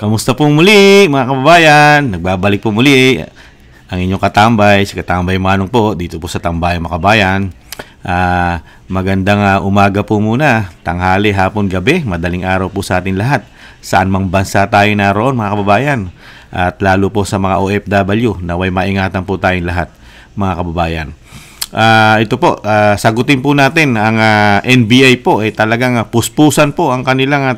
Kamusta po muli mga kababayan? Nagbabalik po muli ang inyong katambay, si Katambay Manong po dito po sa Tambayan mga kabayan. Magandang umaga po muna, tanghali, hapon, gabi, madaling araw po sa atin lahat. Saan mang bansa tayo naroon mga kababayan. At lalo po sa mga OFW, naway maingatan po tayong lahat mga kababayan. Ito po, sagutin po natin ang NBA po, talagang puspusan po ang kanilang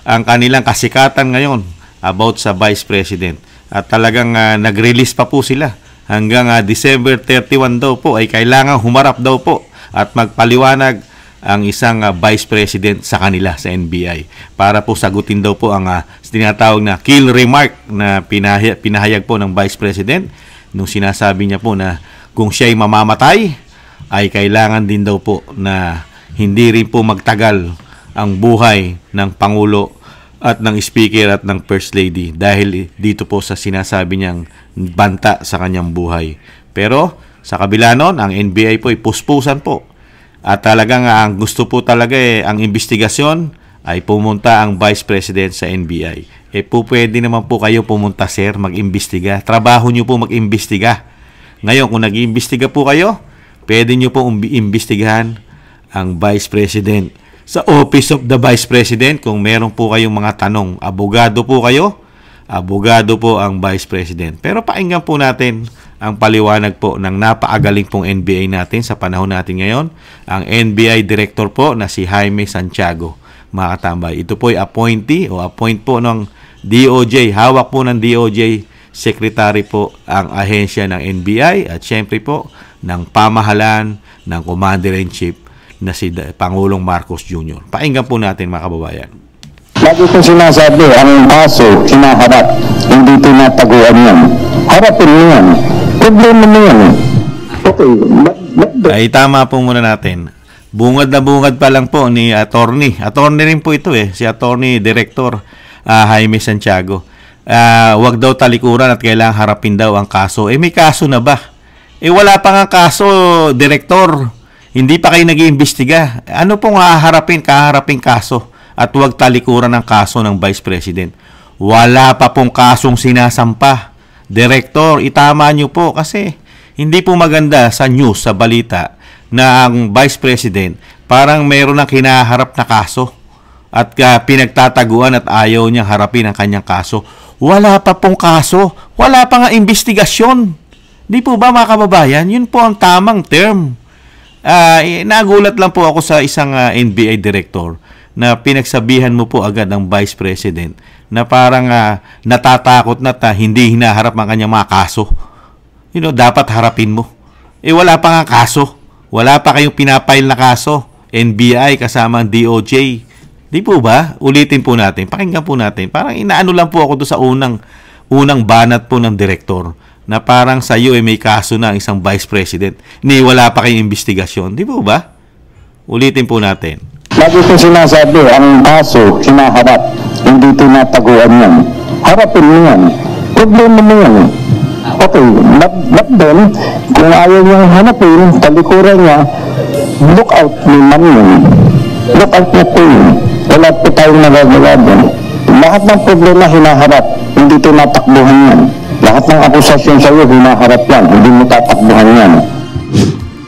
ang kanilang kasikatan ngayon about sa Vice President. At talagang nag-release pa po sila hanggang December 31 daw po ay kailangan humarap daw po at magpaliwanag ang isang Vice President sa kanila sa NBI para po sagutin daw po ang tinatawag na kill remark na pinahayag po ng Vice President nung sinasabi niya po na kung siya'y mamamatay ay kailangan din daw po na hindi rin po magtagal ang buhay ng Pangulo at ng Speaker at ng First Lady dahil dito po sa sinasabi niyang banta sa kanyang buhay. Pero sa kabila nun, ang NBI po ay puspusan po. At talagang ang gusto po talaga ang investigasyon ay pumunta ang Vice President sa NBI. Pwede naman po kayo pumunta, sir, mag-imbestiga. Trabaho niyo po mag-imbestiga. Ngayon, kung nag-iimbestiga po kayo, pwede niyo po imbestigahan ang Vice President. Sa Office of the Vice President, kung meron po kayong mga tanong, abogado po kayo, abogado po ang Vice President. Pero pakinggan po natin ang paliwanag po ng napakagaling pong NBA natin sa panahon natin ngayon, ang NBI Director po na si Jaime Santiago, mga katambay. Ito po ay appointee o appoint po ng DOJ, hawak po ng DOJ Secretary po ang ahensya ng NBI at syempre po ng pamahalaan ng Commander-in-Chief na si Pangulong Marcos Jr. Pakinggan po natin mga kababayan. Lagi kong sinasabi, ang kaso, hinaharap, hindi tinataguan yan. Harapin mo yan. Problema mo yan. Okay. Ay, tama po muna natin. Bungad na bungad pa lang po ni attorney. Attorney rin po ito si attorney director Jaime Santiago. Wag daw talikuran at kailangang harapin daw ang kaso. May kaso na ba? Wala pa nga kaso, director. Hindi pa kayo nag-iimbestiga. Ano pong kaharapin kaso at huwag talikuran ng kaso ng Vice President? Wala pa pong kasong sinasampa. Director, itama nyo po kasi hindi po maganda sa news, sa balita na ang Vice President parang meron ng kinaharap na kaso at pinagtataguan at ayaw niyang harapin ang kanyang kaso. Wala pa pong kaso. Wala pa nga investigasyon. Di po ba mga kababayan? Yun po ang tamang term. Nagulat lang po ako sa isang NBI director na pinagsabihan mo po agad ang Vice President na parang natatakot na hindi hinaharap ang kanyang mga kaso. Dapat harapin mo. Wala pa nga kaso. Wala pa kayong pinapile na kaso. NBI kasama ang DOJ. Di po ba? Ulitin po natin. Pakinggan po natin. Parang inaano lang po ako doon sa unang banat po ng direktor na parang sa iyo may kaso na ang isang Vice President. Wala pa kayong investigasyon. Di po ba? Ulitin po natin. Lagi kong sinasabi, ang kaso, hinaharap, hindi tinataguan yan. Harapin mo yan. Problema mo yan. Okay, but then, kung ayaw niyang hanapin, talikuran niya, look out ni man yun. Look out na po yun. Wala po tayong nagagawa doon. Lahat ng problema hinaharap, hindi tinatakbuhan yan. Lahat ng akusasyon sa iyo, hinaharap yan. Hindi mo tatakbuhan yan.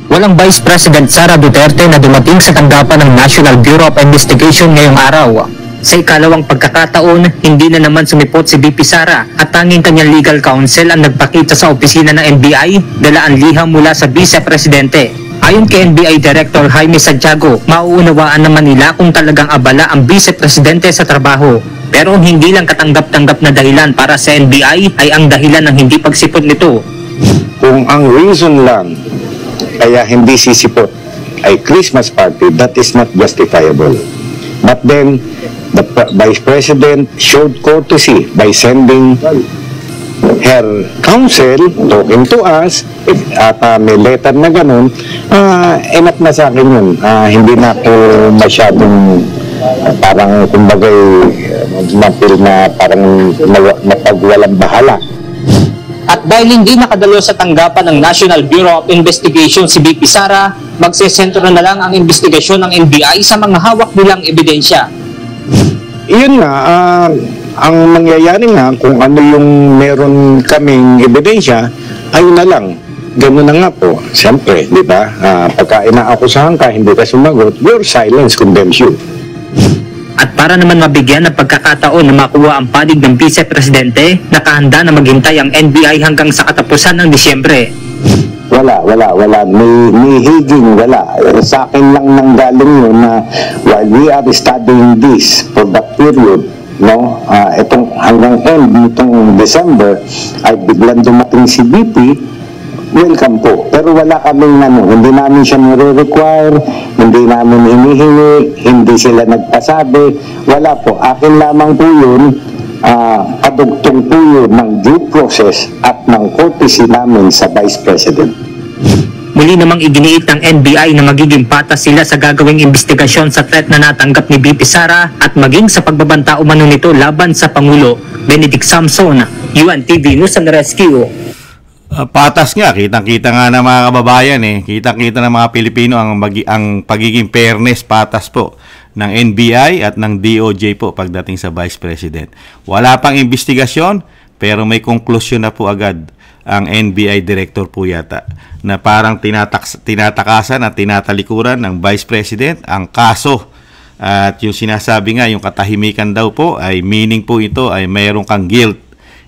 Walang Vice President Sara Duterte na dumating sa tanggapan ng National Bureau of Investigation ngayong araw. Sa ikalawang pagkakataon, hindi na naman sumipot si VP Sara at tanging kanyang legal counsel ang nagpakita sa opisina ng NBI, dala ang liham mula sa Vice Presidente. Ayon kay NBI Director Jaime Santiago, mauunawaan naman nila kung talagang abala ang Vice Presidente sa trabaho. Pero hindi lang katanggap-tanggap na dahilan para sa NBI ay ang dahilan ng hindi pagsipot nito. Kung ang reason lang kaya hindi sisipot ay Christmas party, that is not justifiable. But then, the Vice President showed courtesy by sending her counsel talking to us at may letter na ganun, enough na sa akin yun. Hindi na ako masyadong parang kumbagay mapil na parang mapagwalang bahala. At dahil hindi nakadalo sa tanggapan ng National Bureau of Investigation si VP Sara, magsesentro na lang ang investigasyon ng NBI sa mga hawak nilang ebidensya. yun nga, ang mangyayari nga kung ano yung meron kaming ebidensya, ayun na lang. Gano'n na nga po. Siyempre, di ba? Pagka inaakusahan ka, hindi ka sumagot, your silence condemns you. At para naman mabigyan ng pagkakataon na makuha ang panig ng Vice Presidente, nakahanda na maghintay ang NBI hanggang sa katapusan ng Disyembre. Wala. Ni higing wala. Sa akin lang nanggaling yun na while we are studying this for that period, no, itong hanggang end nitong December, ay biglang dumating si BP, welcome po. Pero wala kaming hindi namin siya nire-require, hindi namin hinihingi, hindi sila nagpasabi, wala po. Akin lamang po yun, kadugtong po yun ng due process at ng courtesy namin sa Vice President. Muli namang iginiit ng NBI na magiging patas sila sa gagawing investigasyon sa threat na natanggap ni BP Sara at maging sa pagbabanta umano nito laban sa Pangulo. Benedict Samson, UNTV News and Rescue. Patas nga, kitang-kita nga ng mga kababayan kitang-kita ng mga Pilipino ang pagiging fairness, patas po ng NBI at ng DOJ po pagdating sa Vice President. Wala pang investigasyon pero may konklusyon na po agad ang NBI Director po yata na parang tinatakasan at tinatalikuran ng Vice President ang kaso. At yung sinasabi nga, yung katahimikan daw po ay meaning po ito ay mayroon kang guilt.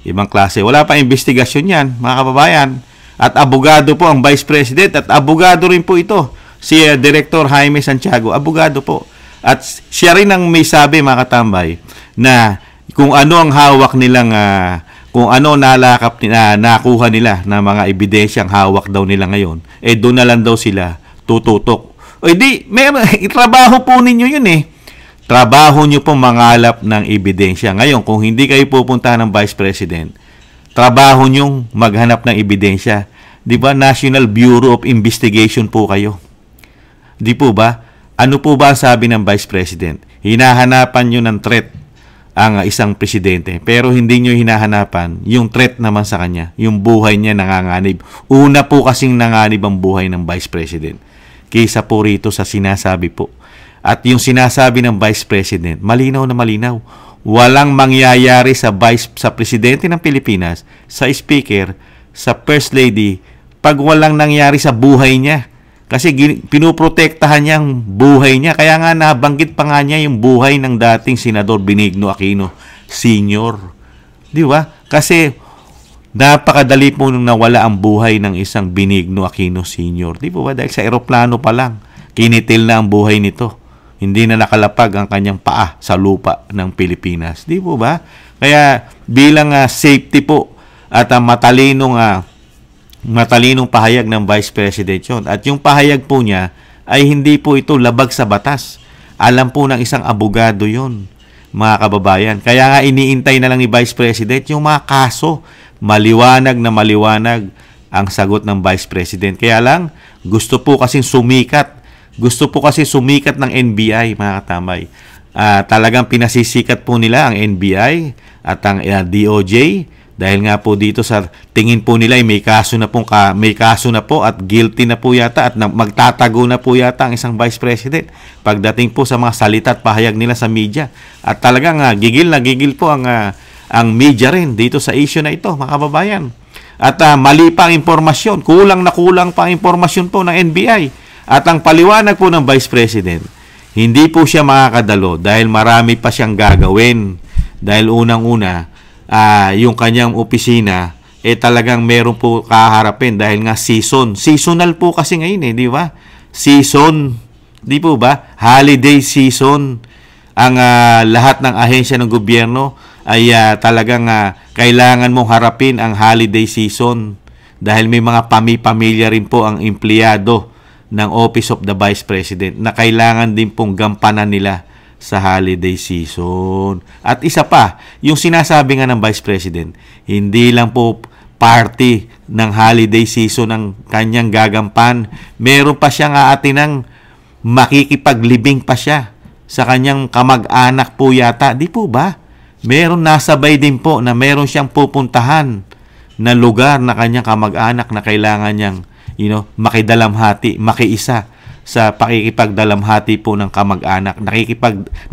Ibang klase. Wala pa investigasyon yan, mga kababayan. At abogado po ang Vice President at abogado rin po ito. Si Director Jaime Santiago, abogado po. At siya rin ang may sabi, mga katambay, na kung ano ang hawak nilang, kung ano nakuha nila na mga ebidensyang hawak daw nila ngayon, doon na lang daw sila tututok. O di, trabaho po ninyo yun Trabaho nyo po mangalap ng ebidensya. Ngayon, kung hindi kayo pupunta ng Vice President, trabaho nyo maghanap ng ebidensya. Di ba? National Bureau of Investigation po kayo. Di po ba? Ano po ba ang sabi ng Vice President? Hinahanapan nyo ng threat ang isang presidente. Pero hindi nyo hinahanapan yung threat naman sa kanya. Yung buhay niya nanganganib. Una po kasing nanganib ang buhay ng Vice President. Kaysa po rito sa sinasabi po. At yung sinasabi ng Vice President, malinaw na malinaw. Walang mangyayari sa Presidente ng Pilipinas, sa Speaker, sa First Lady, pag walang nangyari sa buhay niya. Kasi pinoprotektahan niya ang buhay niya. Kaya nga nabanggit pa nga niya yung buhay ng dating Senador Benigno Aquino Sr. Di ba? Kasi napakadali po nung nawala ang buhay ng isang Benigno Aquino Sr. Di ba? Dahil sa eroplano pa lang, kinitil na ang buhay nito. Hindi na nakalapag ang kanyang paa sa lupa ng Pilipinas. Di po ba? Kaya bilang safety po at matalinong pahayag ng Vice President yun. At yung pahayag po niya ay hindi po ito labag sa batas. Alam po ng isang abogado yun, mga kababayan. Kaya nga iniintay na lang ni Vice President yung mga kaso. Maliwanag na maliwanag ang sagot ng Vice President. Kaya lang, gusto po kasing sumikat ng NBI, mga katamay. Talagang pinasisikat po nila ang NBI at ang DOJ dahil nga po dito sa tingin po nila ay may kaso na po at guilty na po yata at magtatago na po yata ang isang Vice President pagdating po sa mga salita at pahayag nila sa media. At talagang gigil po ang media rin dito sa issue na ito, mga kababayan. At mali pa ang impormasyon, kulang pa ang impormasyon po ng NBI. At ang paliwanag po ng Vice President, hindi po siya makakadalo dahil marami pa siyang gagawin. Dahil unang-una, yung kanyang opisina, talagang meron po kaharapin dahil nga seasonal po kasi ngayon di ba? Season, di po ba? Holiday season. Ang lahat ng ahensya ng gobyerno ay talagang kailangan mong harapin ang holiday season dahil may mga pamilya rin po ang empleyado ng Office of the Vice President na kailangan din pong gampanan nila sa holiday season. At isa pa, yung sinasabi nga ng Vice President, hindi lang po party ng holiday season ang kanyang gagampan. Meron pa siyang aatinang makikipaglibing pa siya sa kanyang kamag-anak po yata. Di po ba? Meron nasabay din po na meron siyang pupuntahan na lugar na kanyang kamag-anak na kailangan niyang makidalamhati, makiisa sa pakikipagdalamhati po ng kamag-anak.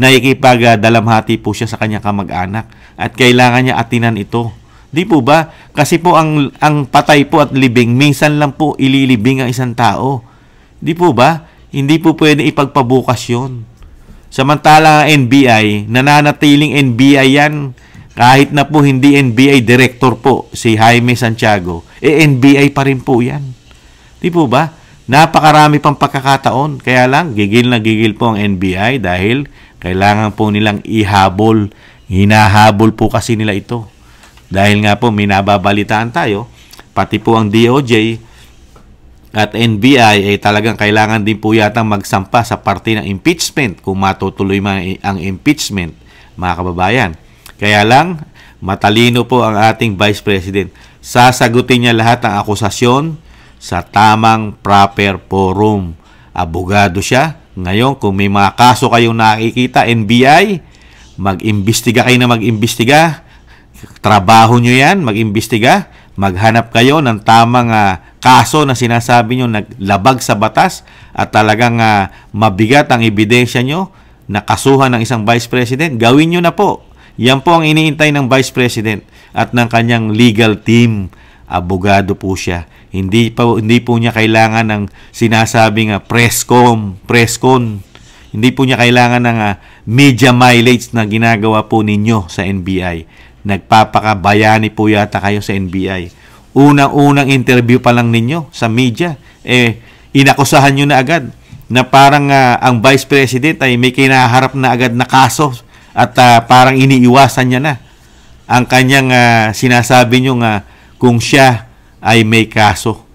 Nakikipagdalamhati po siya sa kanyang kamag-anak at kailangan niya atinan ito. Di po ba? Kasi po ang patay po at libing, minsan lang po ililibing ang isang tao. Di po ba? Hindi po pwede ipagpabukas yun. Samantala ang NBI, nananatiling NBI yan. Kahit na po hindi NBI director po si Jaime Santiago, NBI pa rin po yan. Di po ba? Napakarami pang pagkakataon. Kaya lang, gigil na gigil po ang NBI dahil kailangan po nilang ihabol. Hinahabol po kasi nila ito. Dahil nga po, may nababalitaan tayo, pati po ang DOJ at NBI ay talagang kailangan din po yata magsampa sa parte ng impeachment kung matutuloy man ang impeachment, mga kababayan. Kaya lang, matalino po ang ating Vice President. Sasagutin niya lahat ng akusasyon sa tamang proper forum. Abogado siya. Ngayon, kung may mga kaso kayong nakikita, NBI, mag-imbestiga kayo na mag-imbestiga. Trabaho nyo yan, mag-imbestiga. Maghanap kayo ng tamang kaso na sinasabi nyo naglabag sa batas at talagang mabigat ang ebidensya nyo na kasuhan ng isang Vice President. Gawin nyo na po. Yan po ang iniintay ng Vice President at ng kanyang legal team. Abogado po siya. Hindi po niya kailangan ng sinasabing press con. Hindi po niya kailangan ng media mileage na ginagawa po ninyo sa NBI. Nagpapakabayani po yata kayo sa NBI. Unang-unang interview pa lang ninyo sa media, inakusahan nyo na agad na parang ang Vice President ay may kinaharap na agad na kaso at parang iniiwasan niya na ang kanyang sinasabi nyo kung siya ay may kaso.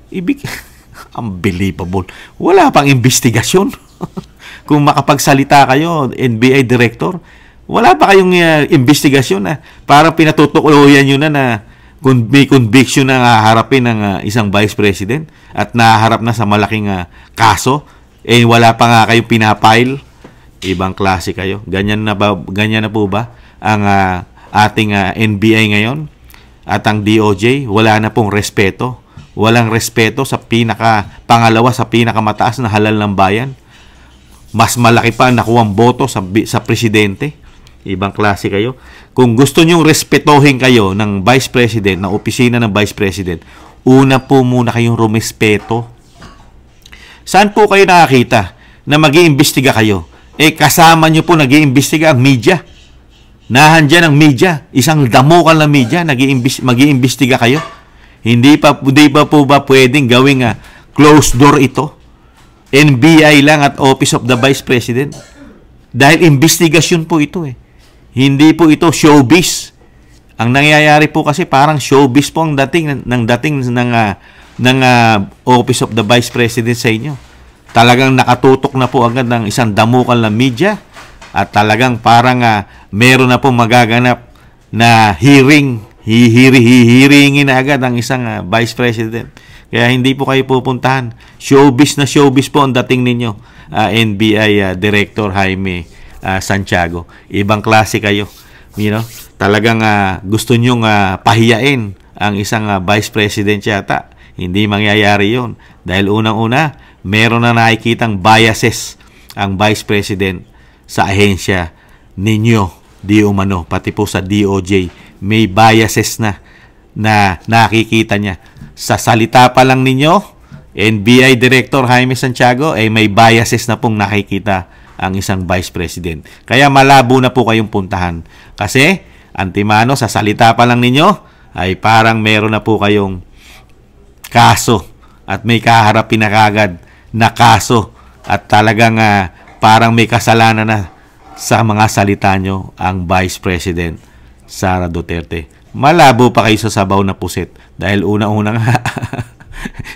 Unbelievable. Wala pang investigasyon. Kung makapagsalita kayo, NBI Director, wala pa kayong investigasyon na parang pinatutukuyan nyo na kung may conviction na harapin ng isang Vice President at naharap na sa malaking kaso, wala pa nga kayong pinapile. Ibang klase kayo. Ganyan na po ba ang ating NBI ngayon? At ang DOJ, wala na pong respeto. Walang respeto sa pangalawa sa pinakamataas na halal ng bayan. Mas malaki pa ang nakuwang boto sa presidente. Ibang klase kayo. Kung gusto nyong respetohin kayo ng Vice President, ng opisina ng Vice President, una po muna kayong rumespeto. Saan po kayo nakakita na mag-iimbestiga kayo? Kasama nyo po nag-iimbestiga ang media. Nahandyan ang media. Isang damukan ng media, mag-iimbestiga kayo. Hindi pa po ba pwedeng gawing closed door ito? NBI lang at Office of the Vice President. Dahil investigasyon po ito Hindi po ito showbiz. Ang nangyayari po kasi parang showbiz po ang dating ng Office of the Vice President sa inyo. Talagang nakatutok na po agad ng isang damukan ng media at talagang parang meron na po magaganap na hihiringin na agad ang isang Vice President. Kaya hindi po kayo pupuntahan. Showbiz na showbiz po ang dating ninyo, NBI Director Jaime Santiago. Ibang klase kayo. Talagang gusto nyong pahiyain ang isang Vice President yata. Hindi mangyayari yon. Dahil unang-una, meron na nakikitang biases ang Vice President sa ahensya ninyo, di umano, pati po sa DOJ. May biases na nakikita niya. Sa salita pa lang ninyo, NBI Director Jaime Santiago, may biases na pong nakikita ang isang Vice President. Kaya malabo na po kayong puntahan. Kasi, antimano, sa salita pa lang ninyo, ay parang meron na po kayong kaso at may kaharapin na kagad na kaso at talagang parang may kasalanan na sa mga salita nyo ang Vice President Sara Duterte. Malabo pa kayo sa sabaw na pusit dahil una-una nga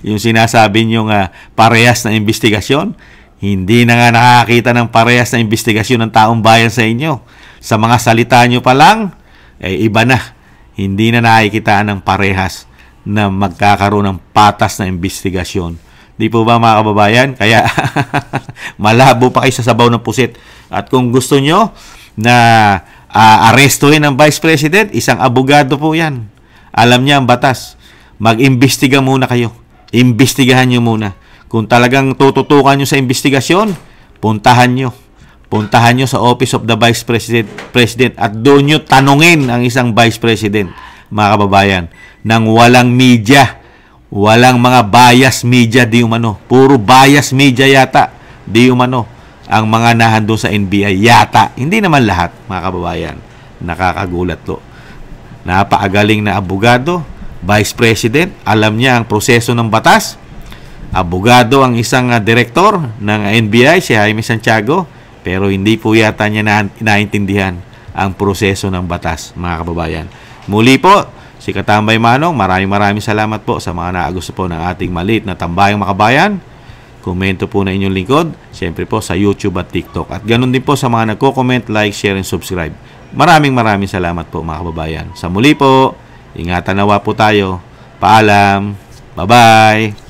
yung sinasabi nyo parehas na investigasyon, hindi na nga nakakita ng parehas na investigasyon ng taong bayan sa inyo. Sa mga salita nyo pa lang, iba na. Hindi na nakikitaan ng parehas na magkakaroon ng patas na investigasyon. Di po ba mga kababayan? Kaya malabo pa kayo sa sabaw ng pusit. At kung gusto nyo na arestuhin ang Vice President, isang abogado po yan. Alam niya ang batas. Mag-imbestiga muna kayo. Imbestigahan nyo muna. Kung talagang tututukan nyo sa investigasyon, puntahan nyo. Puntahan nyo sa Office of the Vice President at doon nyo tanungin ang isang Vice President, mga kababayan, nang walang media, walang mga bias media di umano. Puro bias media yata di umano ang mga nahando sa NBI yata. Hindi naman lahat, mga kababayan. Nakakagulat to. Napakagaling na abogado, Vice President, alam niya ang proseso ng batas. Abogado ang isang direktor ng NBI, si Jaime Santiago, pero hindi po yata niya naintindihan ang proseso ng batas, mga kababayan. Muli po, si Katambay Manong, maraming salamat po sa mga naagusto po ng ating maliit na Tambayang Makabayan. Komento po na inyong lingkod, siyempre po sa YouTube at TikTok. At ganun din po sa mga nagko-comment, like, share, and subscribe. Maraming salamat po, mga kababayan. Sa muli po, ingatan nawa po tayo. Paalam. Bye-bye.